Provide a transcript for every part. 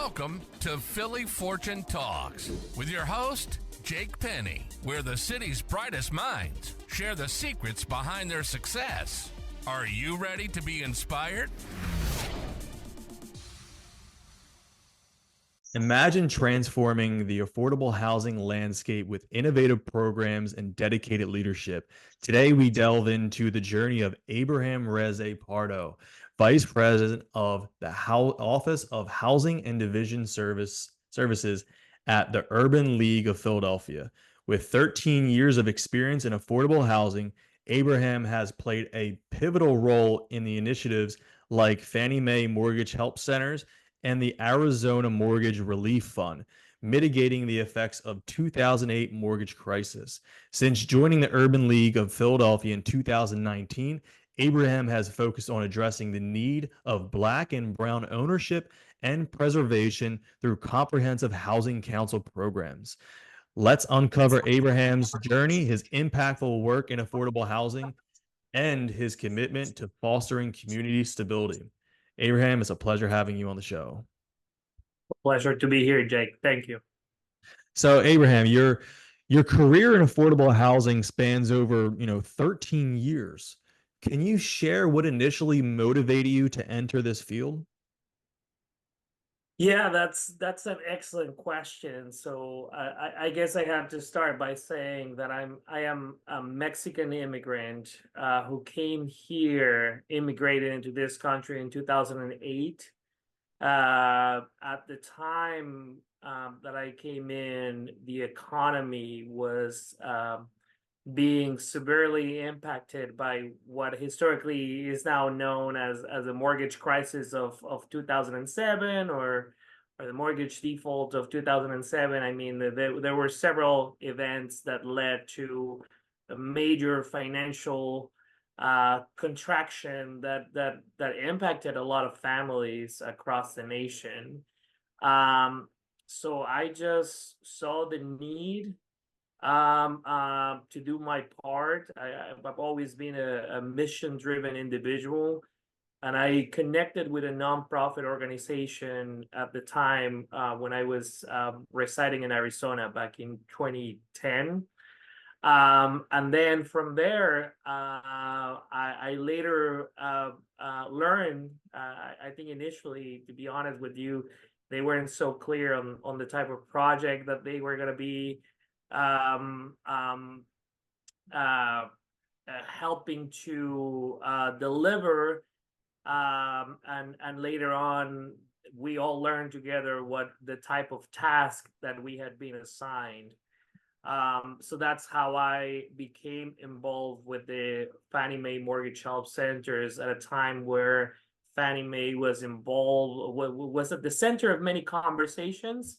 Welcome to Philly Fortune Talks with your host, Jake Penny, where the city's brightest minds share the secrets behind their success. Are you ready to be inspired? Imagine transforming the affordable housing landscape with innovative programs and dedicated leadership. Today, we delve into the journey of Abraham Reyes Pardo, Vice President of the Office of Housing and Division Services at the Urban League of Philadelphia. With 13 years of experience in affordable housing, Abraham has played a pivotal role in the initiatives like Fannie Mae Mortgage Help Centers and the Arizona Mortgage Relief Fund, mitigating the effects of 2008 mortgage crisis. Since joining the Urban League of Philadelphia in 2019, Abraham has focused on addressing the need of Black and Brown ownership and preservation through comprehensive housing council programs. Let's uncover Abraham's journey, his impactful work in affordable housing, and his commitment to fostering community stability. Abraham, it's a pleasure having you on the show. Pleasure to be here, Jake. Thank you. So, Abraham, your career in affordable housing spans over, 13 years. Can you share what initially motivated you to enter this field? Yeah, that's an excellent question. So I guess I have to start by saying that I am a Mexican immigrant who came here, immigrated into this country in 2008. At the time that I came in, the economy was being severely impacted by what historically is now known as a mortgage crisis of 2007 or the mortgage default of 2007. I mean, there were several events that led to a major financial contraction that impacted a lot of families across the nation. So I just saw the need to do my part. I've always been a mission-driven individual, and I connected with a nonprofit organization at the time when I was residing in Arizona back in 2010. And then from there, I later learned, I think initially, to be honest with you, they weren't so clear on the type of project that they were going to be helping to deliver, and later on we all learned together what the type of task that we had been assigned. So that's how I became involved with the Fannie Mae Mortgage Help Centers at a time where Fannie Mae was involved, was at the center of many conversations.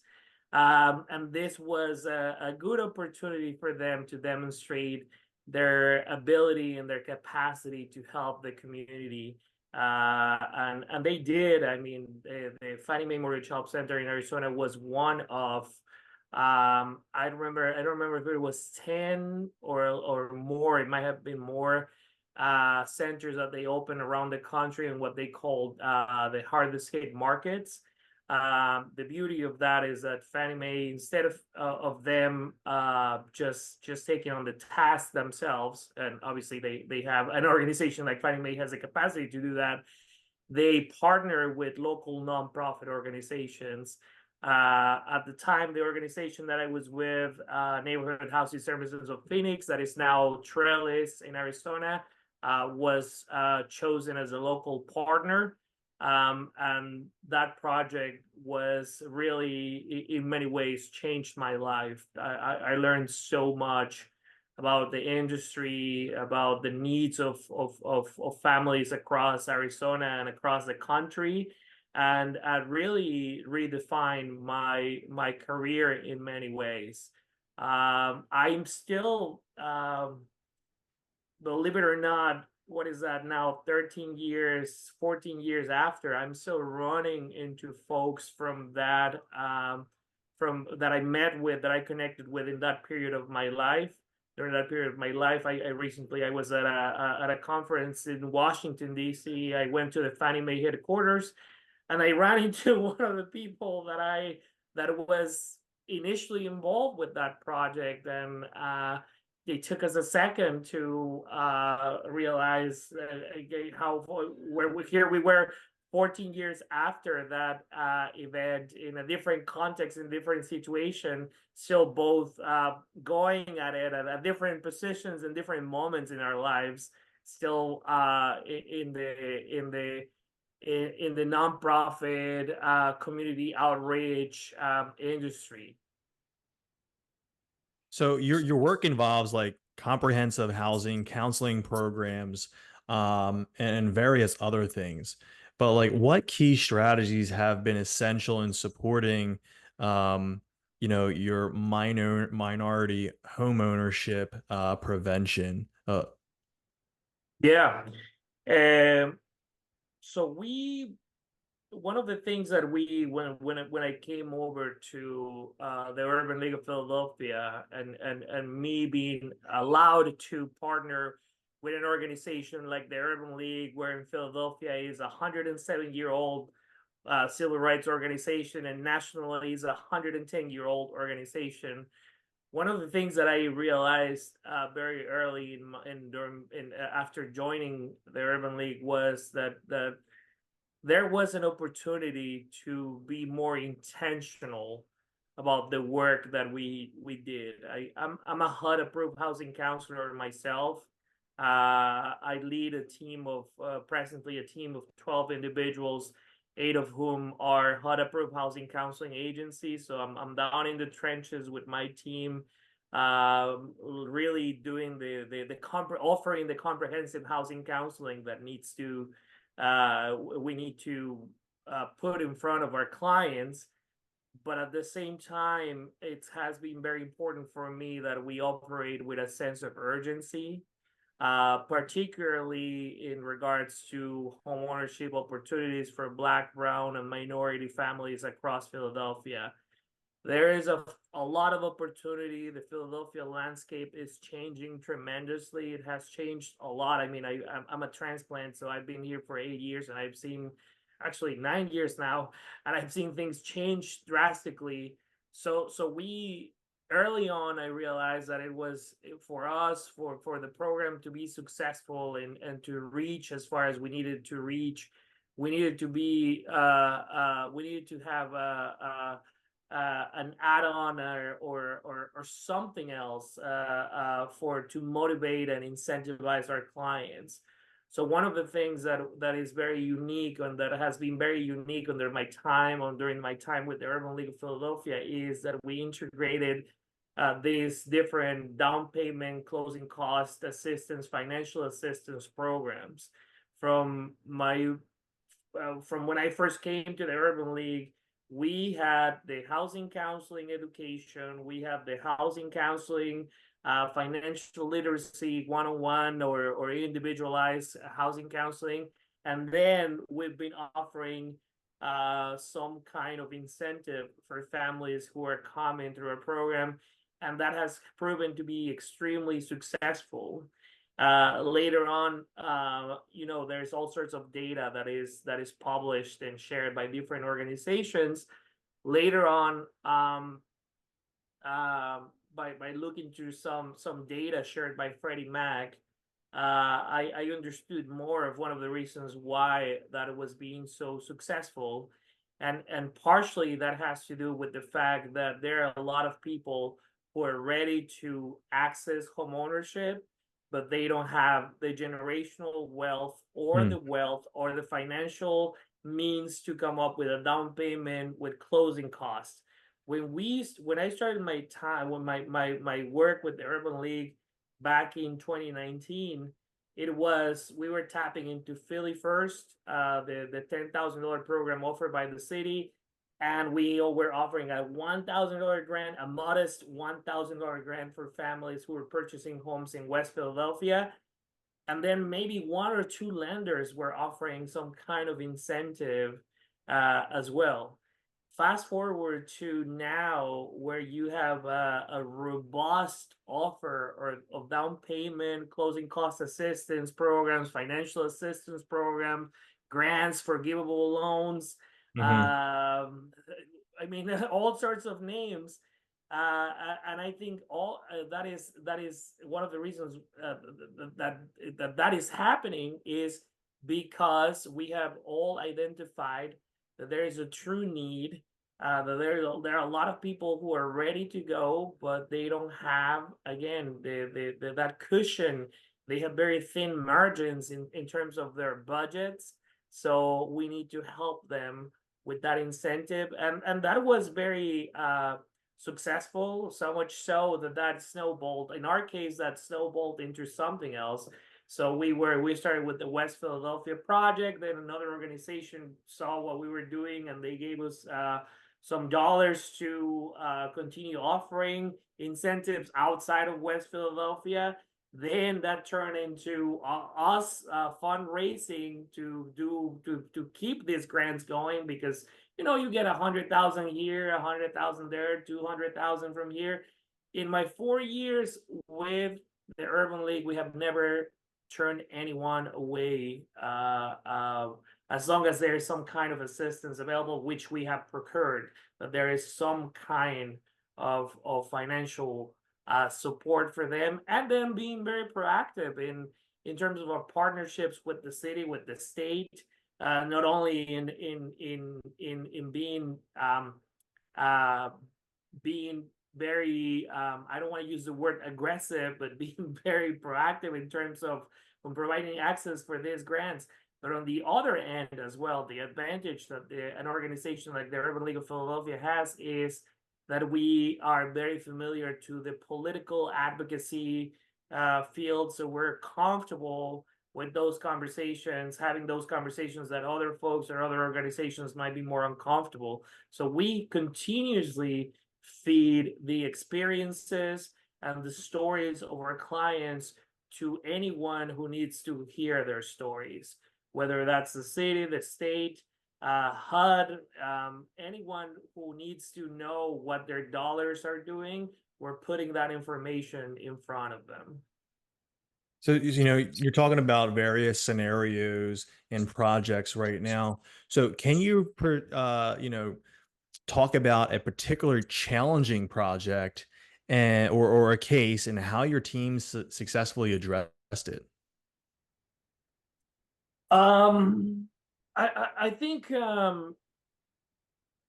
And this was a good opportunity for them to demonstrate their ability and their capacity to help the community. And they did. I mean, the Fannie Mae Mortgage Help Center in Arizona was one of, I don't remember if it was 10 or more. It might have been more centers that they opened around the country in what they called the hardest hit markets. The beauty of that is that Fannie Mae, instead of them just taking on the task themselves, and obviously they have an organization like Fannie Mae has the capacity to do that, they partner with local nonprofit organizations. At the time, the organization that I was with, Neighborhood Housing Services of Phoenix, that is now Trellis in Arizona, was chosen as a local partner. And that project was really, in many ways, changed my life. I learned so much about the industry, about the needs of families across Arizona and across the country, and really redefined my career in many ways. I'm still, believe it or not, what is that now, 13 years, 14 years after, I'm still running into folks from that I met with, that I connected with in that period of my life. During that period of my life, I recently was at a conference in Washington, D.C. I went to the Fannie Mae headquarters and I ran into one of the people that was initially involved with that project, and it took us a second to realize how here we were 14 years after that event, in a different context, in different situation, still both going at it at different positions and different moments in our lives, still in the nonprofit community outreach industry. So your work involves like comprehensive housing counseling programs, and various other things. But like, what key strategies have been essential in supporting, um, your minority home ownership prevention? Yeah. Um, so one of the things that when I came over to the Urban League of Philadelphia, and me being allowed to partner with an organization like the Urban League, where in Philadelphia is a 107-year-old civil rights organization, and nationally is a 110-year-old organization. One of the things that I realized very early after joining the Urban League was that there was an opportunity to be more intentional about the work that we did. I'm a HUD approved housing counselor myself. I lead a team of presently a team of 12 individuals, 8 of whom are HUD approved housing counseling agencies. So I'm down in the trenches with my team, really doing offering the comprehensive housing counseling that we need to put in front of our clients. But at the same time, it has been very important for me that we operate with a sense of urgency, particularly in regards to homeownership opportunities for Black, Brown, and minority families across Philadelphia. There is a lot of opportunity. The Philadelphia landscape is changing tremendously. It has changed a lot. I mean, I'm a transplant, so I've been here for 8 years, and I've seen, actually 9 years now, and I've seen things change drastically. So we early on, I realized that it was for us, for the program to be successful and to reach as far as we needed to reach, we needed to be we needed to have an add-on or something else for to motivate and incentivize our clients. So one of the things that is very unique, and that has been very unique during my time with the Urban League of Philadelphia, is that we integrated these different down payment, closing cost assistance, financial assistance programs. From when I first came to the Urban League, we had the housing counseling education, we have the housing counseling, financial literacy 101 or individualized housing counseling. And then we've been offering some kind of incentive for families who are coming through our program. And that has proven to be extremely successful. Later on, there's all sorts of data that is published and shared by different organizations. Later on, by looking through some data shared by Freddie Mac, I understood more of one of the reasons why that it was being so successful, and partially that has to do with the fact that there are a lot of people who are ready to access homeownership, but they don't have the generational wealth or the wealth or the financial means to come up with a down payment with closing costs. When I started my work with the Urban League back in 2019, we were tapping into Philly First, the $10,000 program offered by the city, and we were offering a $1,000 grant, a modest $1,000 grant for families who were purchasing homes in West Philadelphia. And then maybe 1 or 2 lenders were offering some kind of incentive as well. Fast forward to now, where you have a robust offer of down payment, closing cost assistance programs, financial assistance program, grants, forgivable loans, Hmm. I mean, all sorts of names. And I think all that is one of the reasons that is happening is because we have all identified that there is a true need. That there are a lot of people who are ready to go, but they don't have, again, that cushion. They have very thin margins in terms of their budgets. So we need to help them with that incentive. And that was very successful, so much so that snowballed. In our case, that snowballed into something else. So we started with the West Philadelphia project. Then another organization saw what we were doing, and they gave us some dollars to continue offering incentives outside of West Philadelphia. Then that turned into us fundraising to keep these grants going, because you get 100,000 here, 100,000 there, 200,000 from here. In my 4 years with the Urban League, we have never turned anyone away, as long as there is some kind of assistance available, which we have procured, that there is some kind of financial support for them, and then being very proactive in terms of our partnerships with the city, with the state, not only in being very I don't want to use the word aggressive, but being very proactive in terms of providing access for these grants. But on the other end as well, the advantage that an organization like the Urban League of Philadelphia has is that we are very familiar to the political advocacy field, so we're comfortable with those conversations, having those conversations that other folks or other organizations might be more uncomfortable. So we continuously feed the experiences and the stories of our clients to anyone who needs to hear their stories, whether that's the city, the state, HUD, anyone who needs to know what their dollars are doing, we're putting that information in front of them. So, you're talking about various scenarios and projects right now. So, can you, talk about a particular challenging project and or a case and how your team successfully addressed it? I think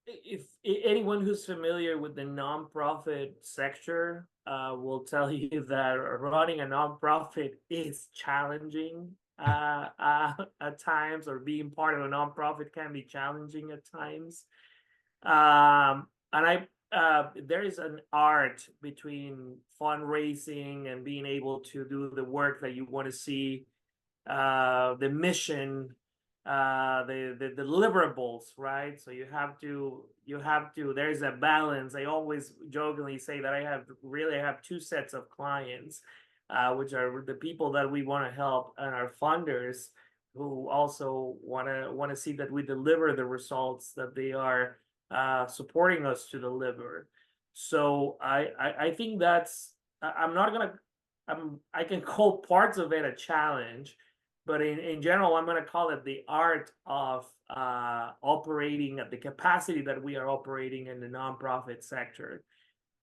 if anyone who's familiar with the nonprofit sector will tell you that running a nonprofit is challenging at times, or being part of a nonprofit can be challenging at times. And there is an art between fundraising and being able to do the work that you want to see, the mission, the deliverables, right? So you have to there's a balance. I always jokingly say that I have two sets of clients, which are the people that we want to help, and our funders, who also want to see that we deliver the results that they are supporting us to deliver. So I think that's, I'm not gonna I can call parts of it a challenge, but in general, I'm going to call it the art of operating at the capacity that we are operating in the nonprofit sector.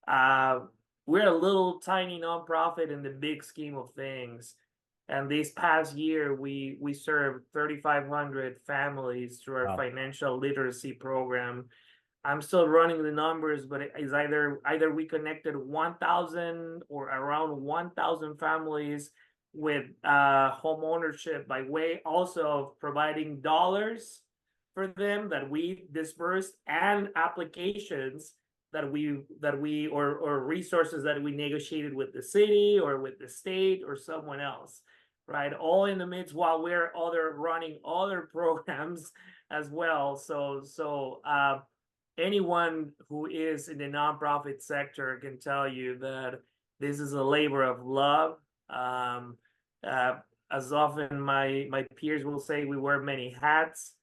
We're a little tiny nonprofit in the big scheme of things. And this past year, we served 3,500 families through our Wow. financial literacy program. I'm still running the numbers, but it's either we connected 1,000 or around 1,000 families with home ownership, by way also of providing dollars for them that we dispersed, and applications that we or resources that we negotiated with the city or with the state or someone else, right? All in the midst while we're running other programs as well. So anyone who is in the nonprofit sector can tell you that this is a labor of love. As often my peers will say, we wear many hats,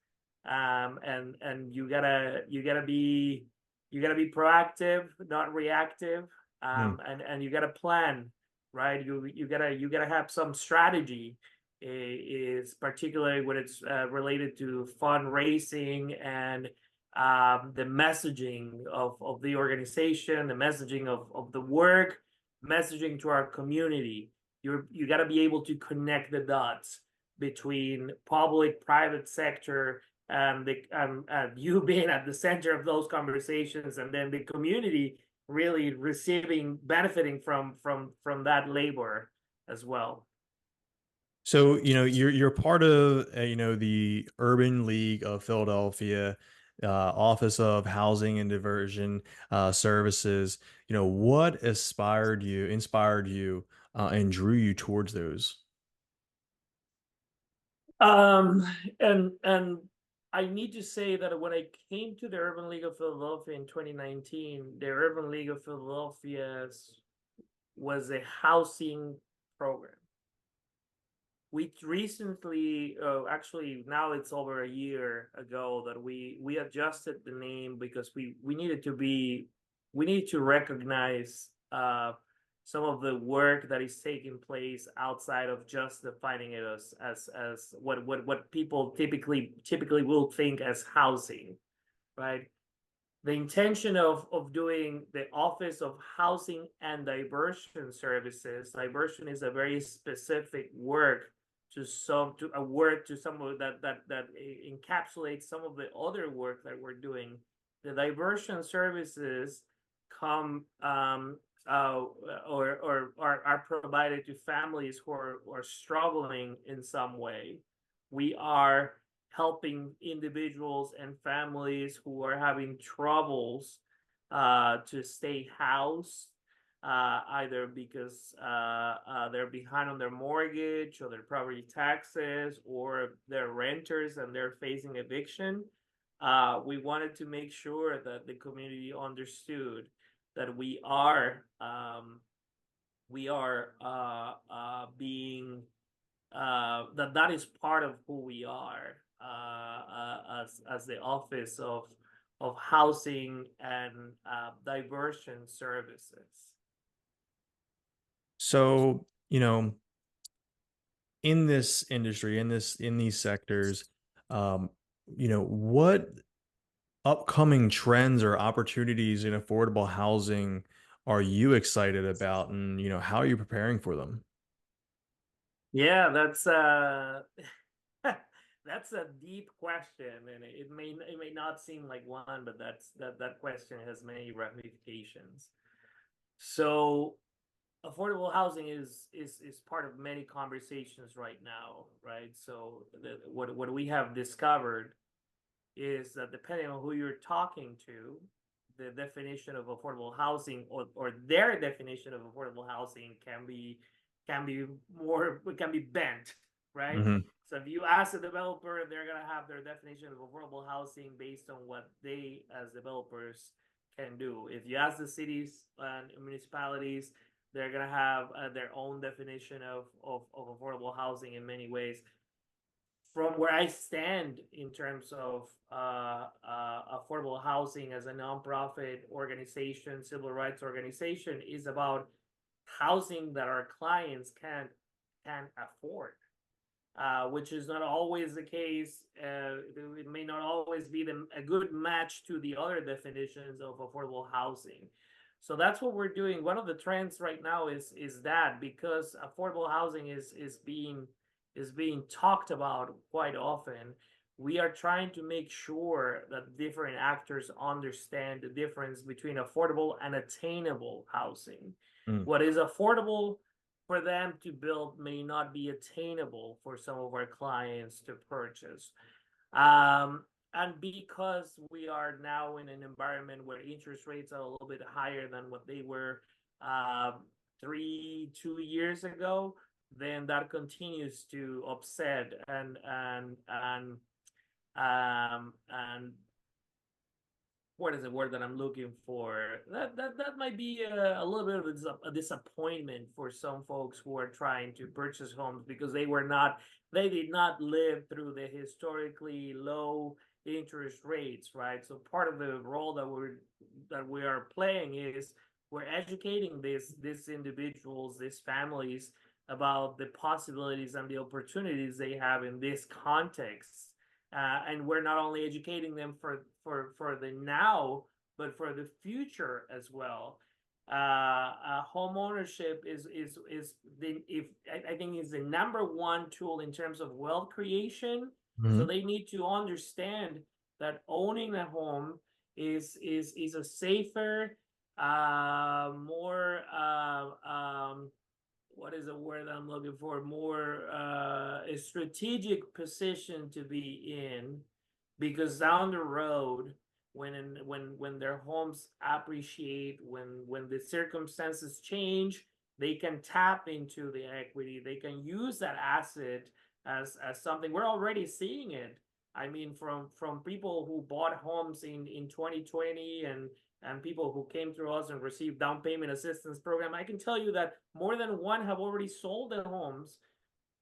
and you gotta be proactive, not reactive, Hmm. and you gotta plan, right? You gotta have some strategy. Is particularly when it's related to fundraising and the messaging of the organization, the messaging of the work, messaging to our community. You got to be able to connect the dots between public, private sector, and you being at the center of those conversations, and then the community really benefiting from that labor as well. So, you're part of, the Urban League of Philadelphia, Office of Housing and Diversion Services. What inspired you, and drew you towards those? Um, and I need to say that when I came to the Urban League of Philadelphia in 2019, the Urban League of Philadelphia was a housing program. We recently, actually now it's over a year ago, that we adjusted the name because we needed to recognize some of the work that is taking place outside of just defining it as what people typically will think as housing, right? The intention of doing the Office of Housing and Diversion Services. Diversion is a very specific work to some of that encapsulates some of the other work that we're doing. The diversion services come or are provided to families who are struggling in some way. We are helping individuals and families who are having troubles to stay housed, either because they're behind on their mortgage or their property taxes, or they're renters and they're facing eviction. We wanted to make sure that the community understood that we are being that is part of who we are as the Office of Housing and Diversion Services. So, in this industry, in these sectors, what upcoming trends or opportunities in affordable housing are you excited about, and how are you preparing for them? Yeah, that's that's a deep question, and it may not seem like one, but that question has many ramifications. So affordable housing is part of many conversations right now, right? So what we have discovered is that depending on who you're talking to, the definition of affordable housing, or their definition of affordable housing can be bent, right? Hmm. So if you ask a developer, they're gonna have their definition of affordable housing based on what they as developers can do. If you ask the cities and municipalities, they're gonna have their own definition of affordable housing in many ways. From where I stand in terms of affordable housing as a nonprofit organization, civil rights organization, is about housing that our clients can afford, which is not always the case. It may not always be a good match to the other definitions of affordable housing. So that's what we're doing. One of the trends right now is that because affordable housing is being talked about quite often, we are trying to make sure that different actors understand the difference between affordable and attainable housing. Mm. What is affordable for them to build may not be attainable for some of our clients to purchase. And because we are now in an environment where interest rates are a little bit higher than what they were 2 years ago, then that continues to upset and what is the word that I'm looking for? That might be a little bit of a disappointment for some folks who are trying to purchase homes because they did not live through the historically low interest rates, right? So part of the role that we are playing is we're educating these individuals, these families, about the possibilities and the opportunities they have in this context, And we're not only educating them for the now, but for the future as well. Home ownership is I think is the number one tool in terms of wealth creation. So they need to understand that owning a home is a safer, more what is the word I'm looking for? More a strategic position to be in, because down the road, when their homes appreciate, when the circumstances change, they can tap into the equity. They can use that asset as something. We're already seeing it. I mean, from people who bought homes in 2020 and people who came through us and received down payment assistance program, I can tell you that more than one have already sold their homes,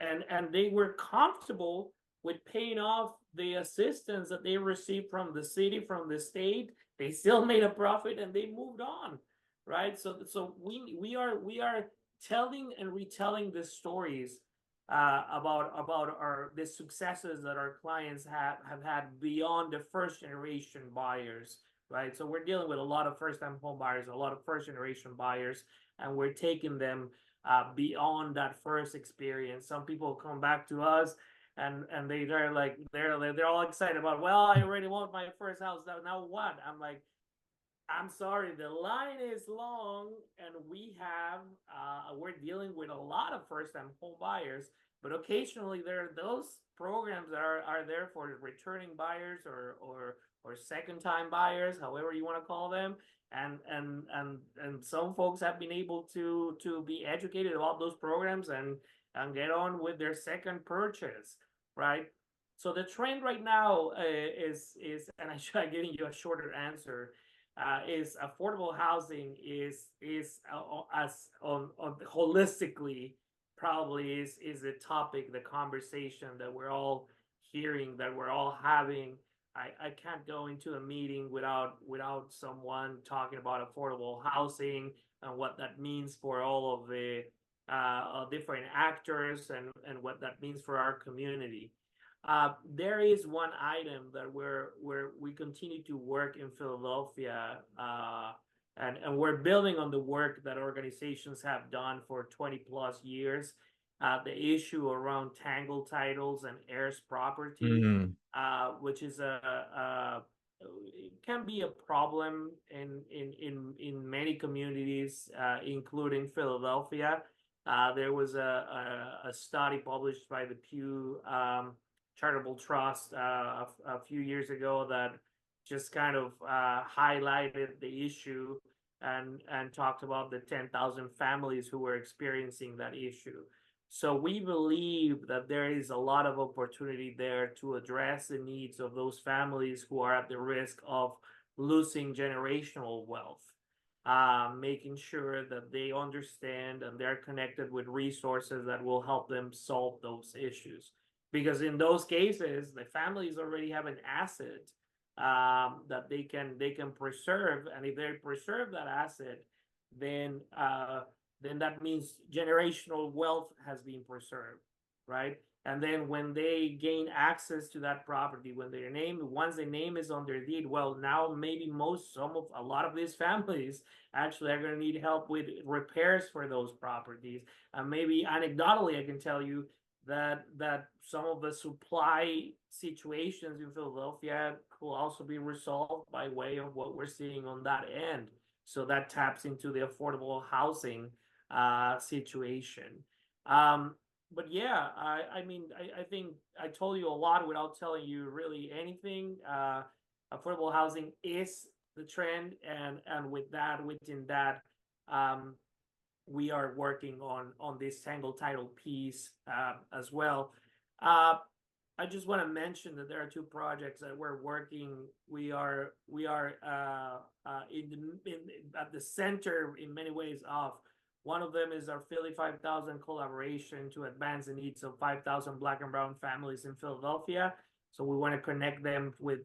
and they were comfortable with paying off the assistance that they received from the city, from the state. They still made a profit and they moved on, right? So we are telling and retelling the stories about the successes that our clients have had beyond the first generation buyers, right? So we're dealing with a lot of first-time home buyers, a lot of first-generation buyers, and we're taking them beyond that first experience. Some people come back to us and they're like they're all excited about, well, I already want my first house. Now what? I'm like, I'm sorry, the line is long, and we're dealing with a lot of first-time home buyers, but occasionally there are those programs that are there for returning buyers or second-time buyers, however you want to call them, and some folks have been able to be educated about those programs and get on with their second purchase, right? So the trend right now is, and I try giving you a shorter answer, is affordable housing is as on holistically probably is the topic, the conversation that we're all hearing, that we're all having. I can't go into a meeting without someone talking about affordable housing and what that means for all of the different actors and what that means for our community. There is one item that we continue to work in Philadelphia, and we're building on the work that organizations have done for 20 plus years. The issue around tangle titles and heirs property, which is it can be a problem in many communities, including Philadelphia. There was a study published by the Pew Charitable Trust a few years ago that just kind of highlighted the issue and talked about the 10,000 families who were experiencing that issue. So we believe that there is a lot of opportunity there to address the needs of those families who are at the risk of losing generational wealth, making sure that they understand and they're connected with resources that will help them solve those issues. Because in those cases, the families already have an asset that they can preserve, and if they preserve that asset, then that means generational wealth has been preserved, right? And then when they gain access to that property, once the name is on their deed, well, now maybe a lot of these families actually are going to need help with repairs for those properties. And maybe anecdotally, I can tell you that some of the supply situations in Philadelphia could also be resolved by way of what we're seeing on that end. So that taps into the affordable housing situation. But yeah, I mean, I think I told you a lot without telling you really anything. Affordable housing is the trend, and within that, we are working on this tangle title piece as well. I just want to mention that there are two projects that we're working. We are at the center in many ways of. One of them is our Philly 5000 collaboration to advance the needs of 5,000 Black and Brown families in Philadelphia. So we want to connect them with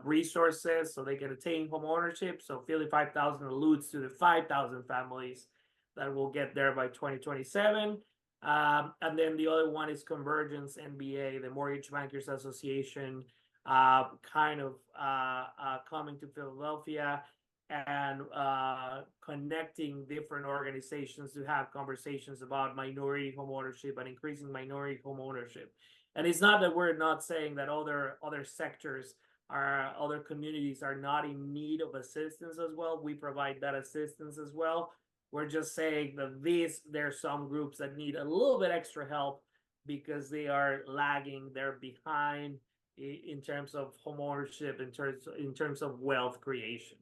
resources so they can attain home ownership. So Philly 5000 alludes to the 5,000 families that will get there by 2027. And then the other one is Convergence MBA, the Mortgage Bankers Association, kind of coming to Philadelphia and connecting different organizations to have conversations about minority homeownership and increasing minority homeownership. And it's not that we're not saying that other sectors other communities are not in need of assistance as well. We provide that assistance as well. We're just saying that there are some groups that need a little bit extra help because they are lagging, they're behind in terms of homeownership, in terms of wealth creation.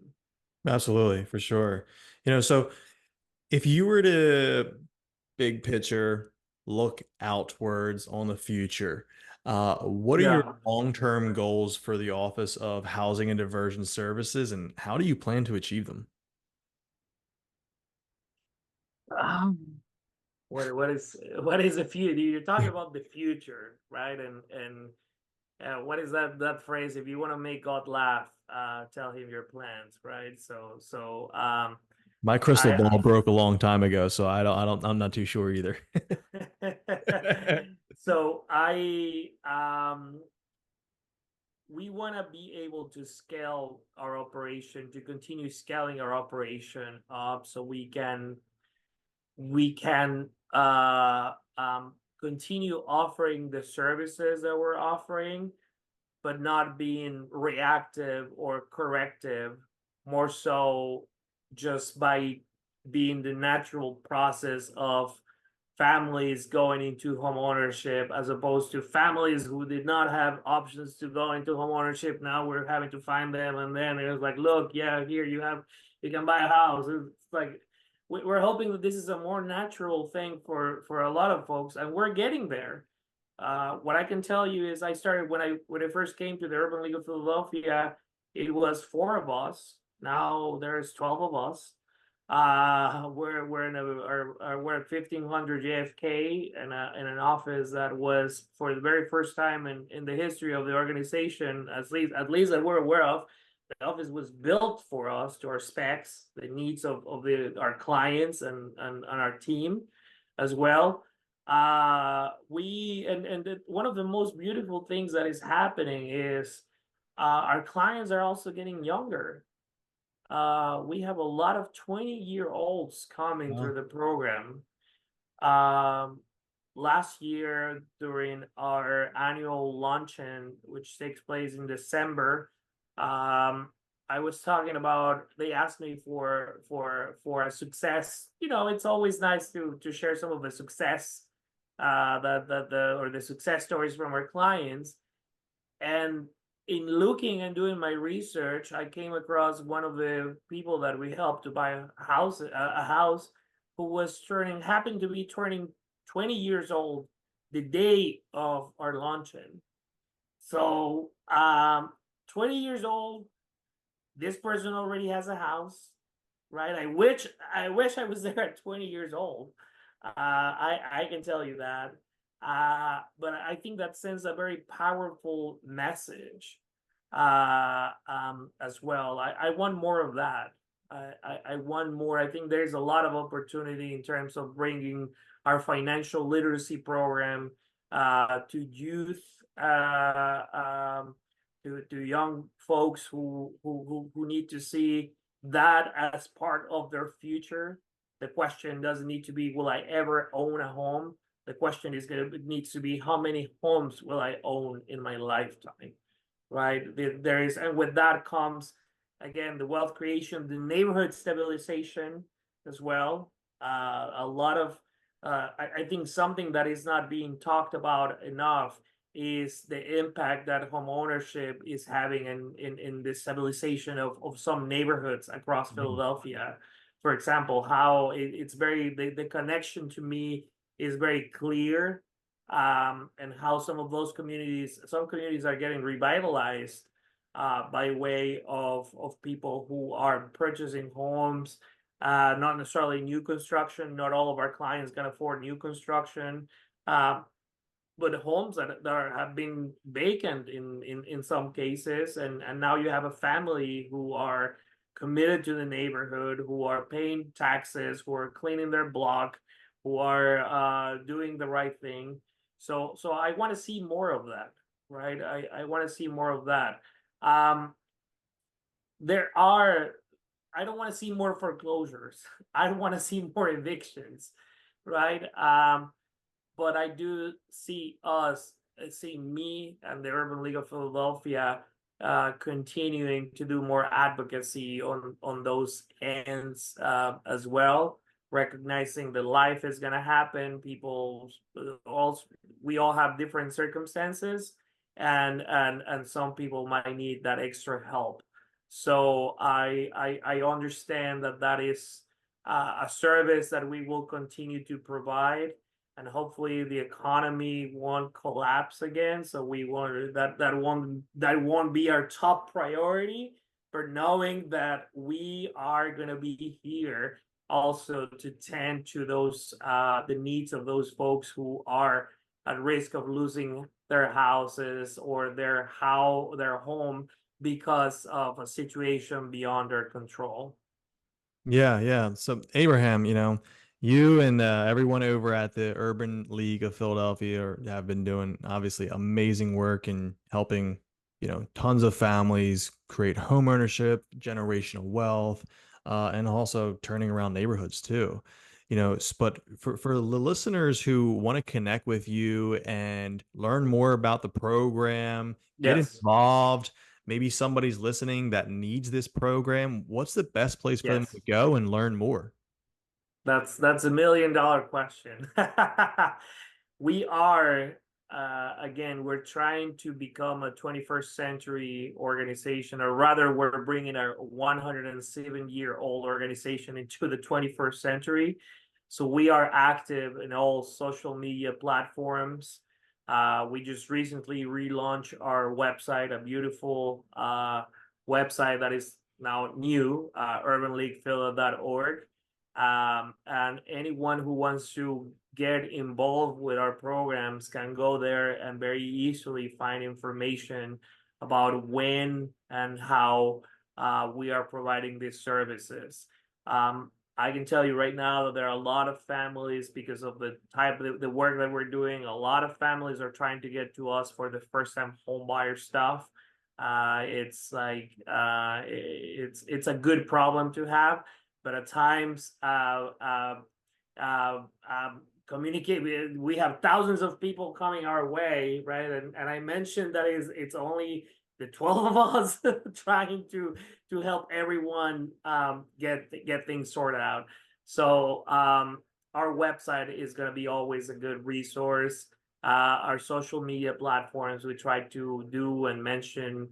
Absolutely, for sure. So if you were to big picture look outwards on the future, what are your Yeah. long-term goals for the Office of Housing and Diversion Services, and how do you plan to achieve them? Um, what is the future? You're talking about the future, right? And what is that phrase? If you want to make God laugh, tell him your plans, right? My crystal I ball broke a long time ago, so I'm not too sure either. so we want to be able to scale our operation, to continue scaling our operation up, so we can continue offering the services that we're offering, but not being reactive or corrective, more so just by being the natural process of families going into home ownership, as opposed to families who did not have options to go into home ownership. Now we're having to find them, and then it was like, look, yeah, here you can buy a house. It's like we're hoping that this is a more natural thing for a lot of folks, and we're getting there. What I can tell you is I started when I first came to the Urban League of Philadelphia, it was 4 of us. Now there's 12 of us. We're at 1500 JFK in an office that was, for the very first time in the history of the organization, at least that we're aware of, the office was built for us, to our specs, the needs of our clients and our team as well. One of the most beautiful things that is happening is our clients are also getting younger. We have a lot of 20-year-olds coming through Wow. the program. Last year, during our annual luncheon, which takes place in December, I was talking about, they asked me for a success. It's always nice to share some of the success, the success stories from our clients. And in looking and doing my research, I came across one of the people that we helped to buy a house, who happened to be turning 20 years old the day of our luncheon. So 20 years old, this person already has a house, right? I wish I was there at 20 years old. I can tell you that. But I think that sends a very powerful message as well. I want more of that. I want more. I think there's a lot of opportunity in terms of bringing our financial literacy program to youth, to young folks who need to see that as part of their future. The question doesn't need to be, will I ever own a home? The question needs to be, how many homes will I own in my lifetime, right? And with that comes, again, the wealth creation, the neighborhood stabilization as well. A lot of, I think something that is not being talked about enough is the impact that home ownership is having in the stabilization of some neighborhoods across Philadelphia. For example, how it's very, the connection to me is very clear, and how some communities are getting revitalized by way of people who are purchasing homes, not necessarily new construction. Not all of our clients can afford new construction, but homes that have been vacant in some cases, and now you have a family who are committed to the neighborhood, who are paying taxes, who are cleaning their block, who are doing the right thing. So I want to see more of that, right? I want to see more of that. There are, I don't want to see more foreclosures. I don't want to see more evictions, right? But I do see me and the Urban League of Philadelphia continuing to do more advocacy on those ends as well, recognizing that life is going to happen. We all have different circumstances, and some people might need that extra help. So I understand that is a service that we will continue to provide, and hopefully the economy won't collapse again. So we want that won't be our top priority, but knowing that we are going to be here also to tend to those the needs of those folks who are at risk of losing their houses or their home because of a situation beyond their control. Yeah, yeah. So Abraham, you and everyone over at the Urban League of Philadelphia have been doing obviously amazing work in helping, tons of families create home ownership, generational wealth, and also turning around neighborhoods too. But for the listeners who want to connect with you and learn more about the program, get Yes. involved, maybe somebody's listening that needs this program, what's the best place for them Yes. to go and learn more? That's $1 million question. We are again, we're trying to become a 21st century organization, or rather we're bringing our 107-year-old organization into the 21st century. So we are active in all social media platforms. We just recently relaunched our website, a beautiful website that is now new, urbanleaguephila.org. And anyone who wants to get involved with our programs can go there and very easily find information about when and how we are providing these services. I can tell you right now that there are a lot of families, because of the type of the work that we're doing, a lot of families are trying to get to us for the first time home buyer stuff. It's like it's a good problem to have, but at times communicate. We have thousands of people coming our way, right? And I mentioned that it's only the 12 of us trying to help everyone get things sorted out. So our website is going to be always a good resource. Our social media platforms, we try to do and mention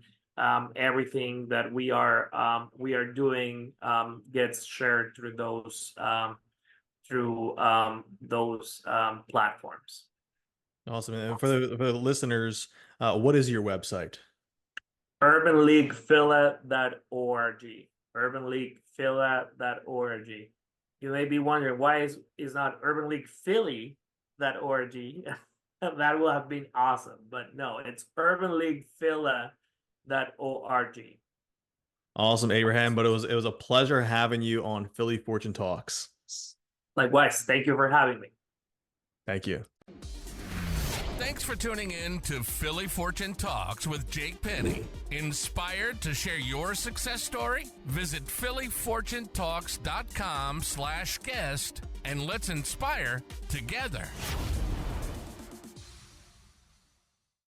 everything that we are doing gets shared through those platforms. Awesome. And for the listeners, what is your website? urbanleaguephila.org. urbanleaguephila.org. You may be wondering, why is not urbanleaguephilly.org? That will have been awesome, but no, it's urbanleaguephila.org. Awesome, Abraham. But it was a pleasure having you on Philly Fortune Talks. Likewise, thank you for having me. Thank you. Thanks for tuning in to Philly Fortune Talks with Jake Penny. Inspired to share your success story? Visit phillyfortunetalks.com/guest and let's inspire together.